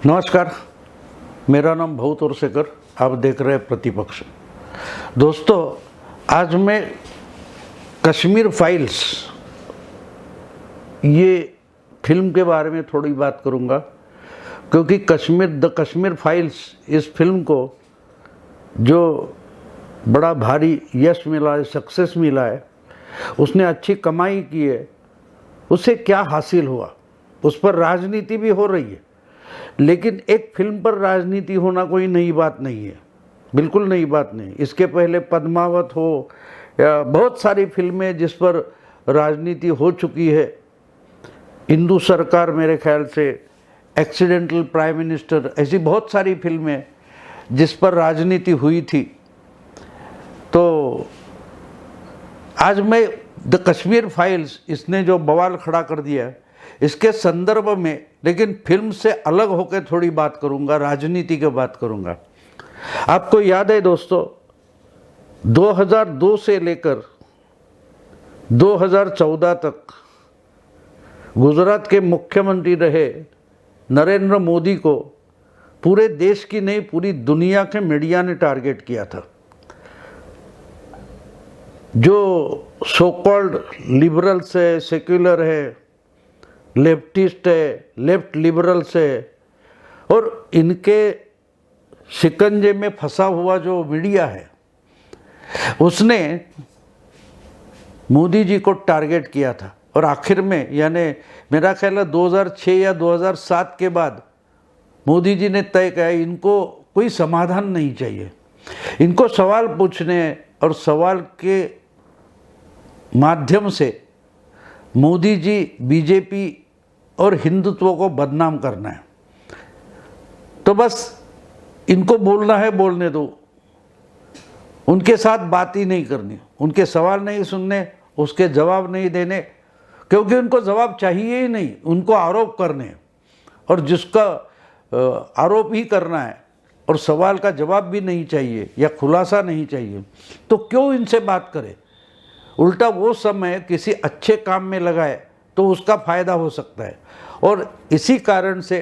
नमस्कार, मेरा नाम भऊ तोरसेकर। आप देख रहे हैं प्रतिपक्ष। दोस्तों, आज मैं कश्मीर फाइल्स ये फिल्म के बारे में थोड़ी बात करूंगा, क्योंकि द कश्मीर फाइल्स इस फिल्म को जो बड़ा भारी यश मिला है, सक्सेस मिला है, उसने अच्छी कमाई की है, उससे क्या हासिल हुआ, उस पर राजनीति भी हो रही है। लेकिन एक फिल्म पर राजनीति होना कोई नई बात नहीं है, बिल्कुल नई बात नहीं। इसके पहले पद्मावत हो या बहुत सारी फिल्में जिस पर राजनीति हो चुकी है, हिंदू सरकार, मेरे ख्याल से एक्सीडेंटल प्राइम मिनिस्टर, ऐसी बहुत सारी फिल्में जिस पर राजनीति हुई थी। तो आज मैं द कश्मीर फाइल्स, इसने जो बवाल खड़ा कर दिया है, इसके संदर्भ में, लेकिन फिल्म से अलग होकर थोड़ी बात करूंगा, राजनीति की बात करूंगा। आपको याद है दोस्तों, 2002 से लेकर 2014 तक गुजरात के मुख्यमंत्री रहे नरेंद्र मोदी को पूरे देश की नहीं, पूरी दुनिया के मीडिया ने टारगेट किया था। जो सो कॉल्ड लिबरल्स है, सेक्युलर है, लेफ्टिस्ट है, लेफ्ट लिबरल्स है, और इनके शिकंजे में फंसा हुआ जो मीडिया है, उसने मोदी जी को टारगेट किया था। और आखिर में, यानी मेरा ख्याल है 2006 या 2007 के बाद मोदी जी ने तय किया इनको कोई समाधान नहीं चाहिए, इनको सवाल पूछने और सवाल के माध्यम से मोदी जी, बीजेपी और हिंदुत्व को बदनाम करना है। तो बस इनको बोलना है, बोलने दो, उनके साथ बात ही नहीं करनी, उनके सवाल नहीं सुनने, उसके जवाब नहीं देने, क्योंकि उनको जवाब चाहिए ही नहीं, उनको आरोप करने, और जिसका आरोप ही करना है और सवाल का जवाब भी नहीं चाहिए या खुलासा नहीं चाहिए, तो क्यों इनसे बात करें। उल्टा वो समय किसी अच्छे काम में लगाए तो उसका फायदा हो सकता है। और इसी कारण से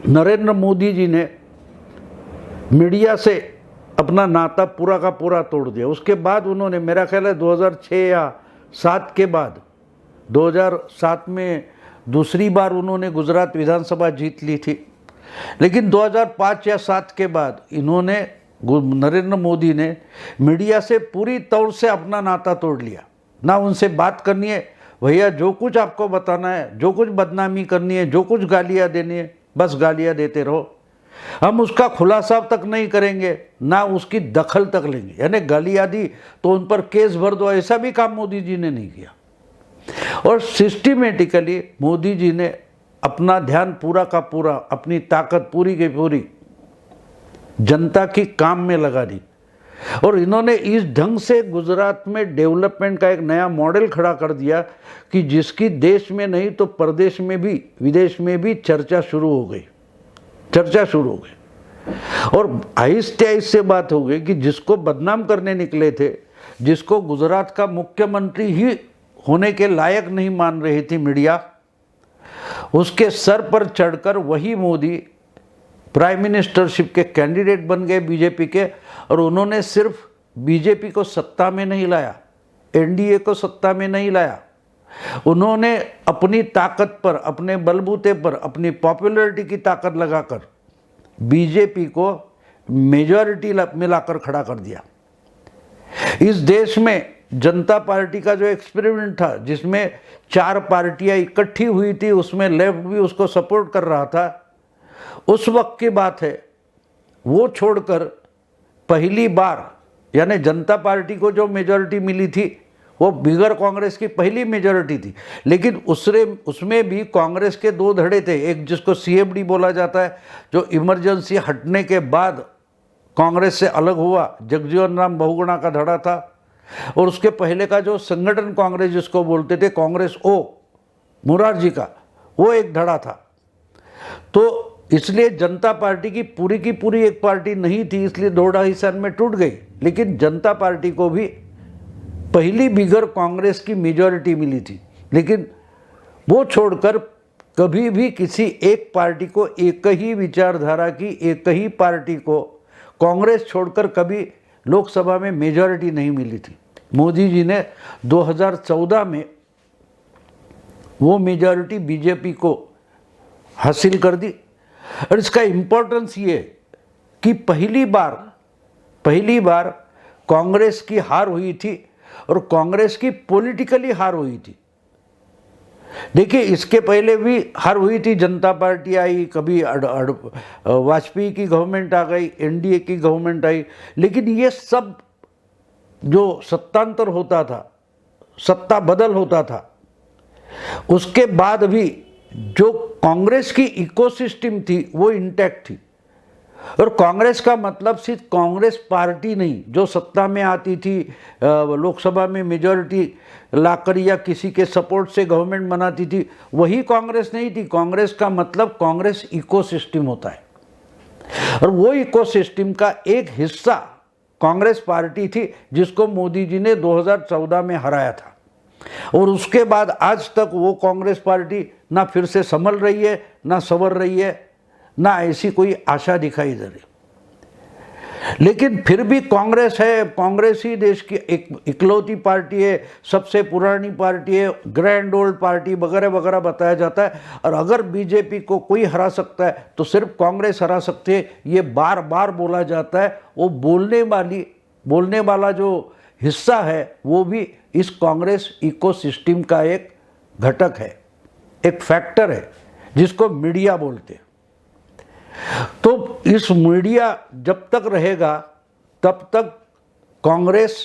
नरेंद्र मोदी जी ने मीडिया से अपना नाता पूरा का पूरा तोड़ दिया। उसके बाद उन्होंने, मेरा ख्याल है 2006 या 2007 के बाद, 2007 में दूसरी बार उन्होंने गुजरात विधानसभा जीत ली थी, लेकिन 2005 या 2007 के बाद इन्होंने, नरेंद्र मोदी ने मीडिया से पूरी तौर से अपना नाता तोड़ लिया। ना उनसे बात करनी है, भैया जो कुछ आपको बताना है, जो कुछ बदनामी करनी है, जो कुछ गालियाँ देनी है, बस गालियाँ देते रहो, हम उसका खुलासा तक नहीं करेंगे, ना उसकी दखल तक लेंगे। यानी गालियाँ दी तो उन पर केस भर दो, ऐसा भी काम मोदी जी ने नहीं किया। और सिस्टमेटिकली मोदी जी ने अपना ध्यान पूरा का पूरा, अपनी ताकत पूरी की पूरी जनता की काम में लगा दी। और इन्होंने इस ढंग से गुजरात में डेवलपमेंट का एक नया मॉडल खड़ा कर दिया कि जिसकी देश में नहीं तो प्रदेश में भी, विदेश में भी चर्चा शुरू हो गई। और आहिस्ते आहिस्ते बात हो गई कि जिसको बदनाम करने निकले थे, जिसको गुजरात का मुख्यमंत्री ही होने के लायक नहीं मान रही थी मीडिया, उसके सर पर चढ़कर वही मोदी प्राइम मिनिस्टरशिप के कैंडिडेट बन गए बीजेपी के। और उन्होंने सिर्फ बीजेपी को सत्ता में नहीं लाया, एनडीए को सत्ता में नहीं लाया, उन्होंने अपनी ताकत पर, अपने बलबूते पर, अपनी पॉपुलैरिटी की ताकत लगाकर बीजेपी को मेजॉरिटी में लाकर खड़ा कर दिया। इस देश में जनता पार्टी का जो एक्सपेरिमेंट था, जिसमें 4 पार्टियां इकट्ठी हुई थी, उसमें लेफ्ट भी उसको सपोर्ट कर रहा था, उस वक्त की बात है, वो छोड़कर पहली बार, यानी जनता पार्टी को जो मेजॉरिटी मिली थी वो बिगर कांग्रेस की पहली मेजॉरिटी थी। लेकिन उसमें भी कांग्रेस के 2 धड़े थे, एक जिसको सीएमडी बोला जाता है, जो इमरजेंसी हटने के बाद कांग्रेस से अलग हुआ, जगजीवन राम बहुगुणा का धड़ा था, और उसके पहले का जो संगठन कांग्रेस जिसको बोलते थे, कांग्रेस ओ मुरारजी का, वो एक धड़ा था। तो इसलिए जनता पार्टी की पूरी एक पार्टी नहीं थी, इसलिए 2-2.5 साल में टूट गई। लेकिन जनता पार्टी को भी पहली बिगर कांग्रेस की मेजॉरिटी मिली थी। लेकिन वो छोड़कर कभी भी किसी एक पार्टी को, एक ही विचारधारा की एक ही पार्टी को कांग्रेस छोड़कर कभी लोकसभा में मेजॉरिटी नहीं मिली थी। मोदी जी ने 2014 में वो मेजॉरिटी बीजेपी को हासिल कर दी। और इसका इम्पोर्टेंस ये कि पहली बार कांग्रेस की हार हुई थी और कांग्रेस की पॉलिटिकली हार हुई थी। देखिए, इसके पहले भी हार हुई थी, जनता पार्टी आई, कभी वाजपेयी की गवर्नमेंट आ गई, एनडीए की गवर्नमेंट आई, लेकिन ये सब जो सत्तांतर होता था, सत्ता बदल होता था, उसके बाद भी जो कांग्रेस की इकोसिस्टम थी वो इंटैक्ट थी। और कांग्रेस का मतलब सिर्फ कांग्रेस पार्टी नहीं जो सत्ता में आती थी, लोकसभा में मेजॉरिटी लाकर या किसी के सपोर्ट से गवर्नमेंट बनाती थी, वही कांग्रेस नहीं थी। कांग्रेस का मतलब कांग्रेस इकोसिस्टम होता है, और वो इकोसिस्टम का एक हिस्सा कांग्रेस पार्टी थी जिसको मोदी जी ने 2014 में हराया था। और उसके बाद आज तक वो कांग्रेस पार्टी ना फिर से संभल रही है, ना संवर रही है, ना ऐसी कोई आशा दिखाई दे रही। लेकिन फिर भी कांग्रेस है, कांग्रेस ही देश की एक इकलौती पार्टी है, सबसे पुरानी पार्टी है, ग्रैंड ओल्ड पार्टी वगैरह वगैरह बताया जाता है। और अगर बीजेपी को कोई हरा सकता है तो सिर्फ कांग्रेस हरा सकती है, ये बार बार बोला जाता है। वो बोलने वाला जो हिस्सा है वो भी इस कांग्रेस इकोसिस्टम का एक घटक है, एक फैक्टर है, जिसको मीडिया बोलते हैं। तो इस मीडिया जब तक रहेगा तब तक कांग्रेस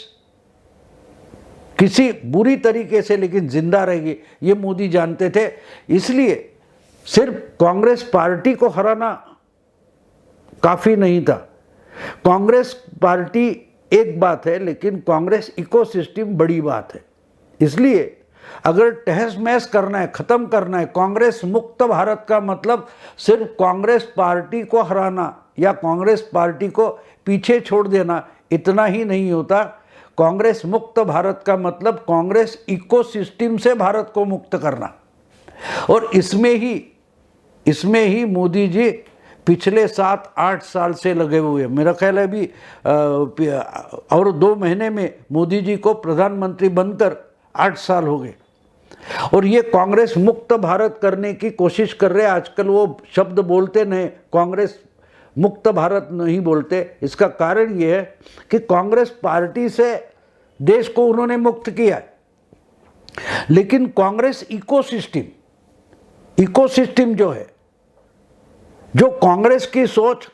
किसी बुरी तरीके से लेकिन जिंदा रहेगी, ये मोदी जानते थे। इसलिए सिर्फ कांग्रेस पार्टी को हराना काफी नहीं था। कांग्रेस पार्टी एक बात है, लेकिन कांग्रेस इकोसिस्टम बड़ी बात है। इसलिए अगर तहस महस करना है, खत्म करना है, कांग्रेस मुक्त भारत का मतलब सिर्फ कांग्रेस पार्टी को हराना या कांग्रेस पार्टी को पीछे छोड़ देना इतना ही नहीं होता। कांग्रेस मुक्त भारत का मतलब कांग्रेस इकोसिस्टम से भारत को मुक्त करना। और इसमें ही मोदी जी पिछले 7-8 साल से लगे हुए हैं। मेरा ख्याल है अभी और 2 महीने में मोदी जी को प्रधानमंत्री बनकर 8 साल हो गए, और ये कांग्रेस मुक्त भारत करने की कोशिश कर रहे हैं। आजकल वो शब्द बोलते नहीं, कांग्रेस मुक्त भारत नहीं बोलते। इसका कारण ये है कि कांग्रेस पार्टी से देश को उन्होंने मुक्त किया है, लेकिन कांग्रेस इकोसिस्टम जो है, जो कांग्रेस की सोच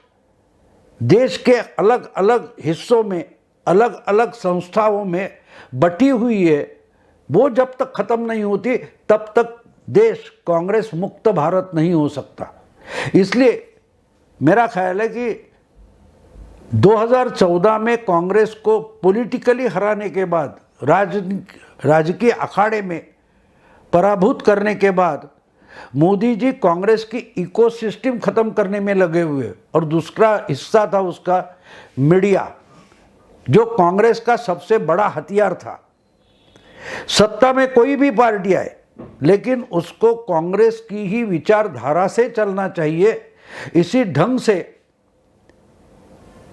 देश के अलग अलग हिस्सों में, अलग अलग संस्थाओं में बटी हुई है, वो जब तक खत्म नहीं होती तब तक देश कांग्रेस मुक्त भारत नहीं हो सकता। इसलिए मेरा ख्याल है कि 2014 में कांग्रेस को पॉलिटिकली हराने के बाद, राजकीय अखाड़े में पराभूत करने के बाद मोदी जी कांग्रेस की इकोसिस्टम खत्म करने में लगे हुए। और दूसरा हिस्सा था उसका मीडिया, जो कांग्रेस का सबसे बड़ा हथियार था। सत्ता में कोई भी पार्टी आए, लेकिन उसको कांग्रेस की ही विचारधारा से चलना चाहिए। इसी ढंग से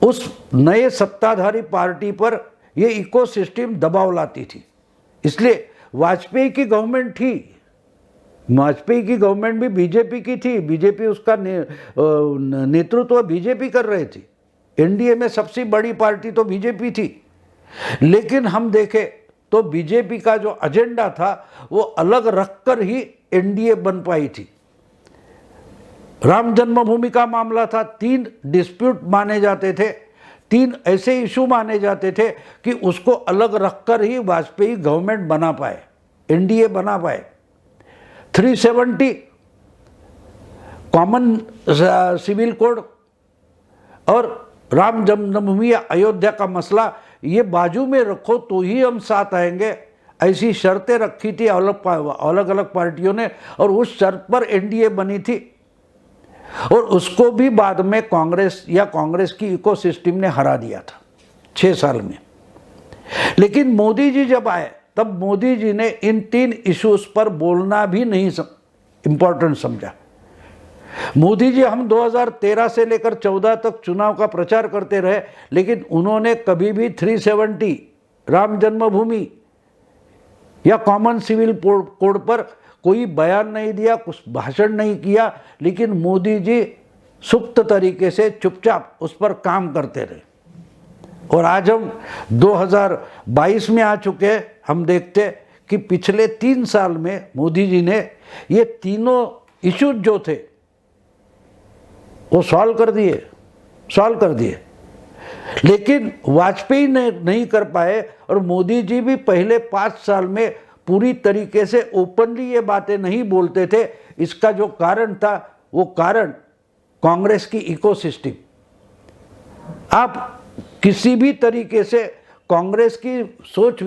उस नए सत्ताधारी पार्टी पर यह इकोसिस्टम दबाव लाती थी। इसलिए वाजपेयी की गवर्नमेंट थी, वाजपेयी की गवर्नमेंट भी बीजेपी की थी, बीजेपी उसका नेतृत्व बीजेपी कर रहे थी। एनडीए में सबसे बड़ी पार्टी तो बीजेपी थी। लेकिन हम देखें तो बीजेपी का जो एजेंडा था वो अलग रखकर ही एनडीए बन पाई थी। राम जन्मभूमि का मामला था, 3 डिस्प्यूट माने जाते थे, 3 ऐसे इशू माने जाते थे कि उसको अलग रखकर ही वाजपेयी गवर्नमेंट बना पाए, एनडीए बना पाए। 370 कॉमन सिविल कोड और राम जन्मभूमि या अयोध्या का मसला, ये बाजू में रखो तो ही हम साथ आएंगे, ऐसी शर्तें रखी थी अलग अलग पार्टियों ने, और उस शर्त पर एनडीए बनी थी। और उसको भी बाद में कांग्रेस या कांग्रेस की इकोसिस्टम ने हरा दिया था 6 साल में। लेकिन मोदी जी जब आए तब मोदी जी ने इन 3 इश्यूज पर बोलना भी नहीं इंपॉर्टेंट समझा। मोदी जी हम 2013 से लेकर 14 तक चुनाव का प्रचार करते रहे, लेकिन उन्होंने कभी भी 370 राम जन्मभूमि या कॉमन सिविल कोड पर कोई बयान नहीं दिया, कुछ भाषण नहीं किया, लेकिन मोदी जी सुप्त तरीके से चुपचाप उस पर काम करते रहे। और आज हम 2022 में आ चुके हैं, हम देखते हैं कि पिछले 3 साल में मोदी जी ने ये तीनों इश्यूज जो थे वो सॉल्व कर दिए, लेकिन वाजपेयी ने नहीं कर पाए। और मोदी जी भी पहले 5 साल में पूरी तरीके से ओपनली ये बातें नहीं बोलते थे। इसका जो कारण था वो कारण कांग्रेस की इकोसिस्टम। आप किसी भी तरीके से कांग्रेस की सोच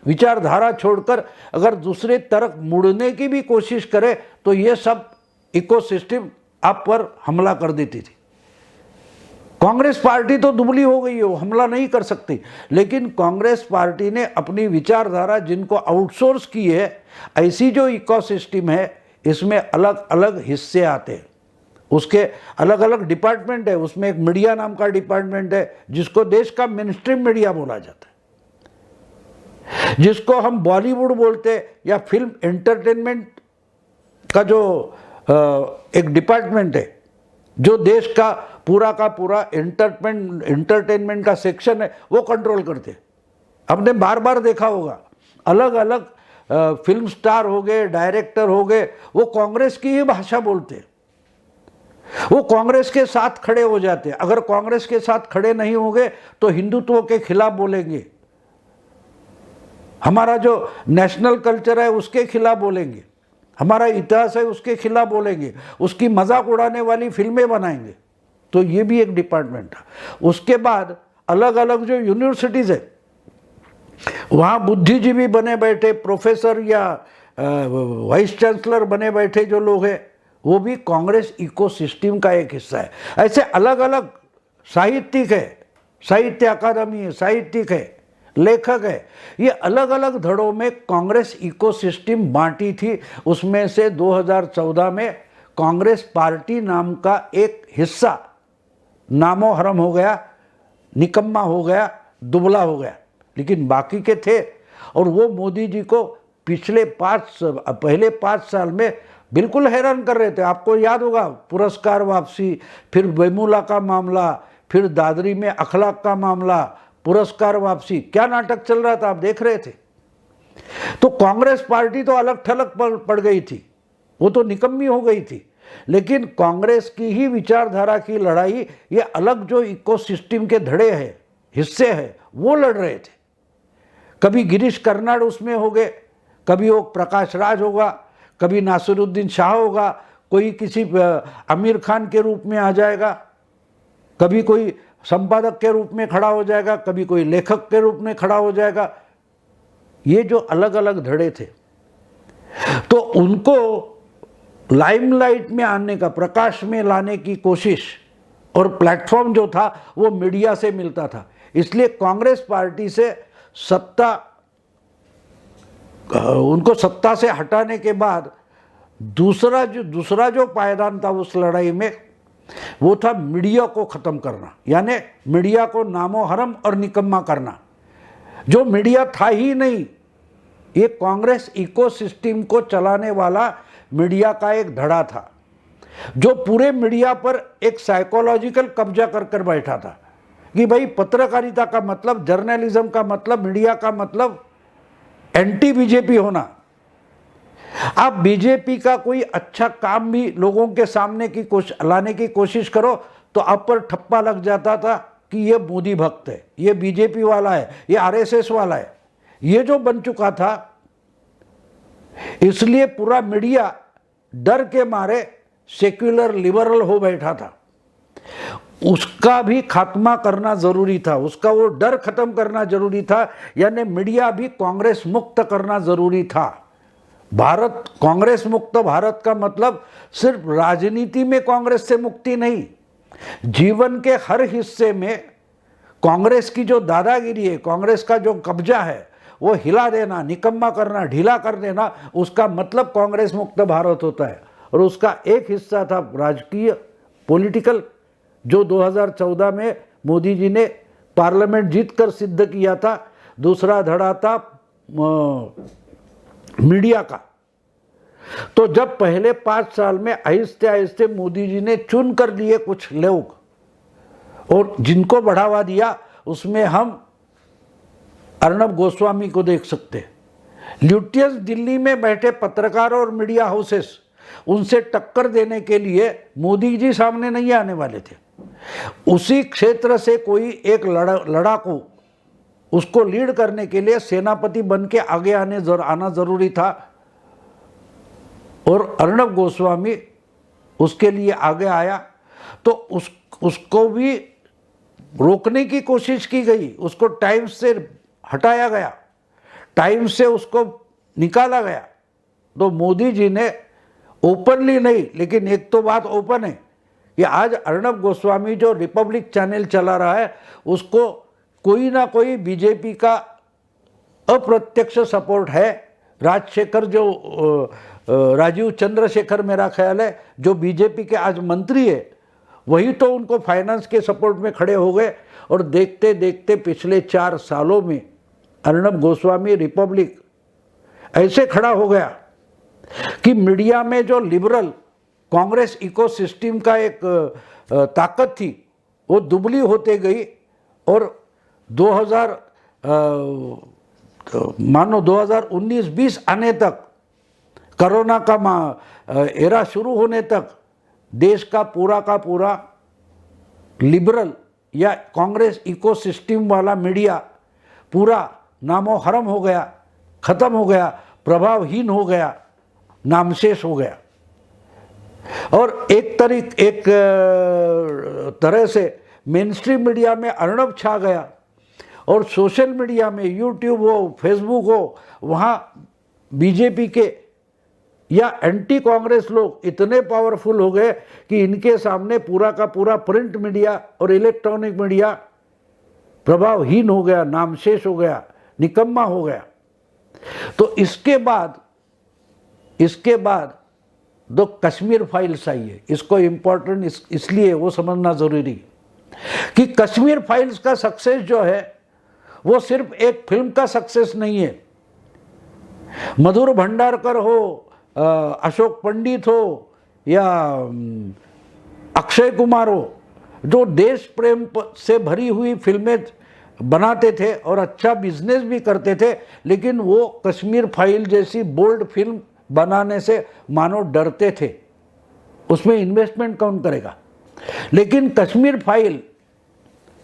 विचारधारा छोड़कर अगर दूसरे तरफ मुड़ने की भी कोशिश करें तो ये सब इकोसिस्टम आप पर हमला कर देती थी। कांग्रेस पार्टी तो दुबली हो गई है, वो हमला नहीं कर सकती, लेकिन कांग्रेस पार्टी ने अपनी विचारधारा जिनको आउटसोर्स की है, ऐसी जो इकोसिस्टम है इसमें अलग अलग हिस्से आते हैं, उसके अलग अलग डिपार्टमेंट है। उसमें एक मीडिया नाम का डिपार्टमेंट है जिसको देश का मेनस्ट्रीम मीडिया बोला जाता है, जिसको हम बॉलीवुड बोलते हैं, या फिल्म एंटरटेनमेंट का जो एक डिपार्टमेंट है जो देश का पूरा एंटरटेनमेंट का सेक्शन है वो कंट्रोल करते हैं। हमने बार बार देखा होगा, अलग अलग फिल्म स्टार हो गए, डायरेक्टर हो गए, वो कांग्रेस की ही भाषा बोलते हैं, वो कांग्रेस के साथ खड़े हो जाते हैं। अगर कांग्रेस के साथ खड़े नहीं होंगे तो हिंदुत्व के खिलाफ बोलेंगे, हमारा जो नेशनल कल्चर है उसके खिलाफ बोलेंगे, हमारा इतिहास है उसके खिलाफ बोलेंगे, उसकी मजाक उड़ाने वाली फिल्में बनाएंगे। तो ये भी एक डिपार्टमेंट था। उसके बाद अलग अलग जो यूनिवर्सिटीज़ है वहाँ बुद्धिजीवी बने बैठे, प्रोफेसर या वाइस चांसलर बने बैठे जो लोग हैं वो भी कांग्रेस इकोसिस्टम का एक हिस्सा है। ऐसे अलग अलग साहित्यिक है, साहित्य अकादमी है, साहित्यिक है, लेखक है, ये अलग अलग धड़ों में कांग्रेस इकोसिस्टम बांटी थी। उसमें से 2014 में कांग्रेस पार्टी नाम का एक हिस्सा नामो हरम हो गया, निकम्मा हो गया, दुबला हो गया, लेकिन बाकी के थे। और वो मोदी जी को पहले 5 साल में बिल्कुल हैरान कर रहे थे। आपको याद होगा पुरस्कार वापसी, फिर वेमुला का मामला, फिर दादरी में अखलाक का मामला, पुरस्कार वापसी, क्या नाटक चल रहा था आप देख रहे थे। तो कांग्रेस पार्टी तो अलग थलग पड़ गई थी, वो तो निकम्मी हो गई थी, लेकिन कांग्रेस की ही विचारधारा की लड़ाई ये अलग जो इकोसिस्टम के धड़े हैं, हिस्से हैं, वो लड़ रहे थे। कभी गिरीश कर्नाड उसमें हो गए, कभी वो प्रकाश राज होगा, कभी नासिरुद्दीन शाह होगा, कोई किसी आमिर खान के रूप में आ जाएगा, कभी कोई संपादक के रूप में खड़ा हो जाएगा, कभी कोई लेखक के रूप में खड़ा हो जाएगा। ये जो अलग अलग धड़े थे तो उनको लाइमलाइट में आने का, प्रकाश में लाने की कोशिश, और प्लेटफॉर्म जो था वो मीडिया से मिलता था। इसलिए कांग्रेस पार्टी से उनको सत्ता से हटाने के बाद दूसरा जो पायदान था उस लड़ाई में वो था मीडिया को ख़त्म करना, यानी मीडिया को नामो हरम और निकम्मा करना। जो मीडिया था ही नहीं, ये कांग्रेस इकोसिस्टम को चलाने वाला मीडिया का एक धड़ा था जो पूरे मीडिया पर एक साइकोलॉजिकल कब्जा कर बैठा था कि भाई पत्रकारिता का मतलब, जर्नलिज्म का मतलब, मीडिया का मतलब एंटी बीजेपी होना। आप बीजेपी का कोई अच्छा काम भी लोगों के सामने लाने की कोशिश करो तो आप पर ठप्पा लग जाता था कि ये मोदी भक्त है, ये बीजेपी वाला है, ये आरएसएस वाला है। ये जो बन चुका था, इसलिए पूरा मीडिया डर के मारे सेक्युलर लिबरल हो बैठा था। उसका भी खात्मा करना जरूरी था, उसका वो डर खत्म करना जरूरी था, यानी मीडिया भी कांग्रेस मुक्त करना जरूरी था। कांग्रेस मुक्त भारत का मतलब सिर्फ राजनीति में कांग्रेस से मुक्ति नहीं, जीवन के हर हिस्से में कांग्रेस की जो दादागिरी है, कांग्रेस का जो कब्जा है, वो हिला देना, निकम्मा करना, ढीला कर देना, उसका मतलब कांग्रेस मुक्त भारत होता है। और उसका एक हिस्सा था राजकीय पॉलिटिकल, जो 2014 में मोदी जी ने पार्लियामेंट जीतकर सिद्ध किया था। दूसरा धड़ा था मीडिया का। तो जब पहले 5 साल में आहिस्ते आहिस्ते मोदी जी ने चुन कर लिए कुछ लोग और जिनको बढ़ावा दिया, उसमें हम अर्नब गोस्वामी को देख सकते हैं। ल्यूटियंस दिल्ली में बैठे पत्रकार और मीडिया हाउसेस, उनसे टक्कर देने के लिए मोदी जी सामने नहीं आने वाले थे। उसी क्षेत्र से कोई एक लड़ाकू, उसको लीड करने के लिए सेनापति बन के आगे आना जरूरी था। और अर्नब गोस्वामी उसके लिए आगे आया। तो उसको भी रोकने की कोशिश की गई, उसको टाइम्स से हटाया गया, टाइम्स से उसको निकाला गया। तो मोदी जी ने ओपनली नहीं, लेकिन एक तो बात ओपन है कि आज अर्नब गोस्वामी जो रिपब्लिक चैनल चला रहा है, उसको कोई ना कोई बीजेपी का अप्रत्यक्ष सपोर्ट है। राजशेखर जो राजीव चंद्रशेखर मेरा ख्याल है, जो बीजेपी के आज मंत्री है, वही तो उनको फाइनेंस के सपोर्ट में खड़े हो गए। और देखते देखते पिछले 4 सालों में अर्नब गोस्वामी रिपब्लिक ऐसे खड़ा हो गया कि मीडिया में जो लिबरल कांग्रेस इकोसिस्टम का एक ताकत थी, वो दुबली होते गई। और 2019-20 आने तक, कोरोना का एरा शुरू होने तक, देश का पूरा लिबरल या कांग्रेस इकोसिस्टम वाला मीडिया पूरा नामो हरम हो गया, खत्म हो गया, प्रभावहीन हो गया, नामशेष हो गया। और एक तरह से मेन स्ट्रीम मीडिया में अर्नब छा गया। और सोशल मीडिया में यूट्यूब हो, फेसबुक हो, वहाँ बीजेपी के या एंटी कांग्रेस लोग इतने पावरफुल हो गए कि इनके सामने पूरा का पूरा प्रिंट मीडिया और इलेक्ट्रॉनिक मीडिया प्रभावहीन हो गया, नामशेष हो गया, निकम्मा हो गया। तो इसके बाद दो कश्मीर फाइल्स आई है। इसको इम्पोर्टेंट इसलिए वो समझना जरूरी कि कश्मीर फाइल्स का सक्सेस जो है, वो सिर्फ एक फिल्म का सक्सेस नहीं है। मधुर भंडारकर हो, अशोक पंडित हो या अक्षय कुमार हो, जो देश प्रेम से भरी हुई फिल्में बनाते थे और अच्छा बिजनेस भी करते थे, लेकिन वो कश्मीर फाइल जैसी बोल्ड फिल्म बनाने से मानो डरते थे। उसमें इन्वेस्टमेंट कौन करेगा? लेकिन कश्मीर फाइल,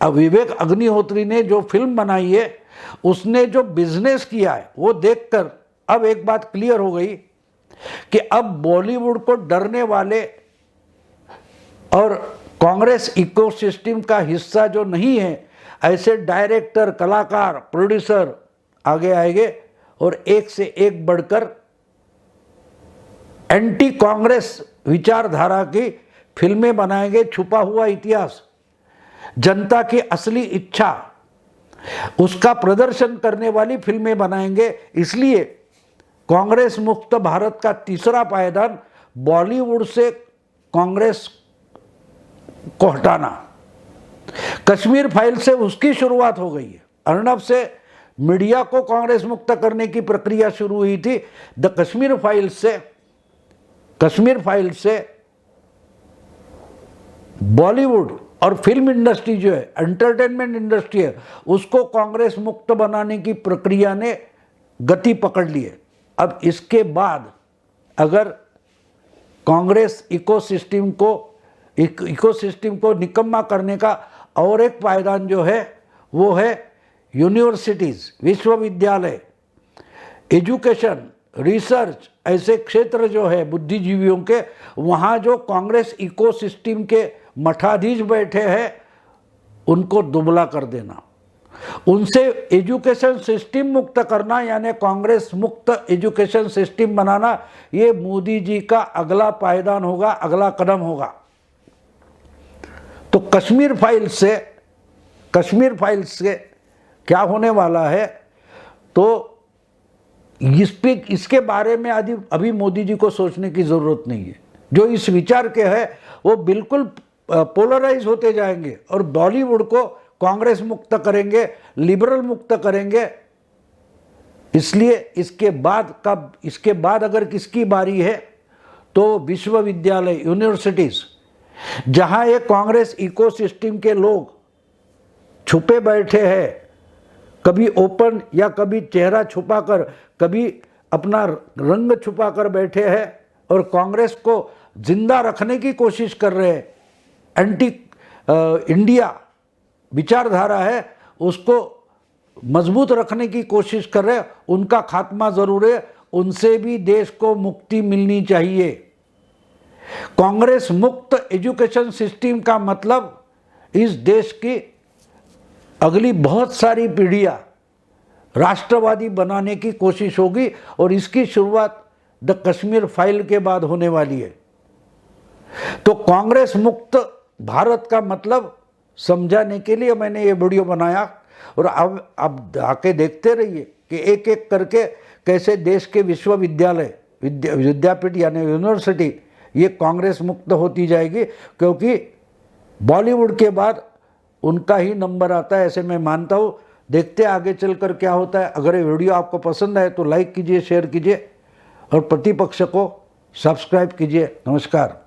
अब विवेक अग्निहोत्री ने जो फिल्म बनाई है, उसने जो बिजनेस किया है, वो देखकर अब एक बात क्लियर हो गई कि अब बॉलीवुड को डरने वाले और कांग्रेस इकोसिस्टम का हिस्सा जो नहीं है, ऐसे डायरेक्टर, कलाकार, प्रोड्यूसर आगे आएंगे और एक से एक बढ़कर एंटी कांग्रेस विचारधारा की फिल्में बनाएंगे। छुपा हुआ इतिहास, जनता की असली इच्छा, उसका प्रदर्शन करने वाली फिल्में बनाएंगे। इसलिए कांग्रेस मुक्त भारत का तीसरा पायदान बॉलीवुड से कांग्रेस को हटाना। कश्मीर फाइल से उसकी शुरुआत हो गई है। अर्नब से मीडिया को कांग्रेस मुक्त करने की प्रक्रिया शुरू हुई थी। कश्मीर फाइल से बॉलीवुड और फिल्म इंडस्ट्री जो है, एंटरटेनमेंट इंडस्ट्री है, उसको कांग्रेस मुक्त बनाने की प्रक्रिया ने गति पकड़ ली है। अब इसके बाद अगर कांग्रेस इकोसिस्टम को निकम्मा करने का और एक पायदान जो है, वो है यूनिवर्सिटीज, विश्वविद्यालय, एजुकेशन, रिसर्च, ऐसे क्षेत्र जो है बुद्धिजीवियों के, वहाँ जो कांग्रेस इकोसिस्टम के मठाधीश बैठे हैं, उनको दुबला कर देना, उनसे एजुकेशन सिस्टम मुक्त करना, यानी कांग्रेस मुक्त एजुकेशन सिस्टम बनाना, ये मोदी जी का अगला पायदान होगा, अगला कदम होगा। तो कश्मीर फाइल से क्या होने वाला है? तो इसके बारे में अभी मोदी जी को सोचने की ज़रूरत नहीं है। जो इस विचार के है वो बिल्कुल पोलराइज होते जाएंगे और बॉलीवुड को कांग्रेस मुक्त करेंगे, लिबरल मुक्त करेंगे। इसलिए इसके बाद अगर किसकी बारी है तो विश्वविद्यालय, यूनिवर्सिटीज, जहां ये कांग्रेस इकोसिस्टम के लोग छुपे बैठे हैं, कभी ओपन या कभी चेहरा छुपाकर, कभी अपना रंग छुपाकर बैठे हैं और कांग्रेस को जिंदा रखने की कोशिश कर रहे हैं। एंटी इंडिया विचारधारा है, उसको मजबूत रखने की कोशिश कर रहे हैं। उनका खात्मा जरूर है, उनसे भी देश को मुक्ति मिलनी चाहिए। कांग्रेस मुक्त एजुकेशन सिस्टम का मतलब इस देश की अगली बहुत सारी पीढ़ियां राष्ट्रवादी बनाने की कोशिश होगी और इसकी शुरुआत द कश्मीर फाइल के बाद होने वाली है। तो कांग्रेस मुक्त भारत का मतलब समझाने के लिए मैंने ये वीडियो बनाया और अब आके देखते रहिए कि एक एक करके कैसे देश के विश्वविद्यालय, विद्यापीठ यानी यूनिवर्सिटी ये कांग्रेस मुक्त होती जाएगी, क्योंकि बॉलीवुड के बाद उनका ही नंबर आता है, ऐसे मैं मानता हूँ। देखते आगे चलकर क्या होता है। अगर ये वीडियो आपको पसंद आए तो लाइक कीजिए, शेयर कीजिए और प्रतिपक्ष को सब्सक्राइब कीजिए। नमस्कार।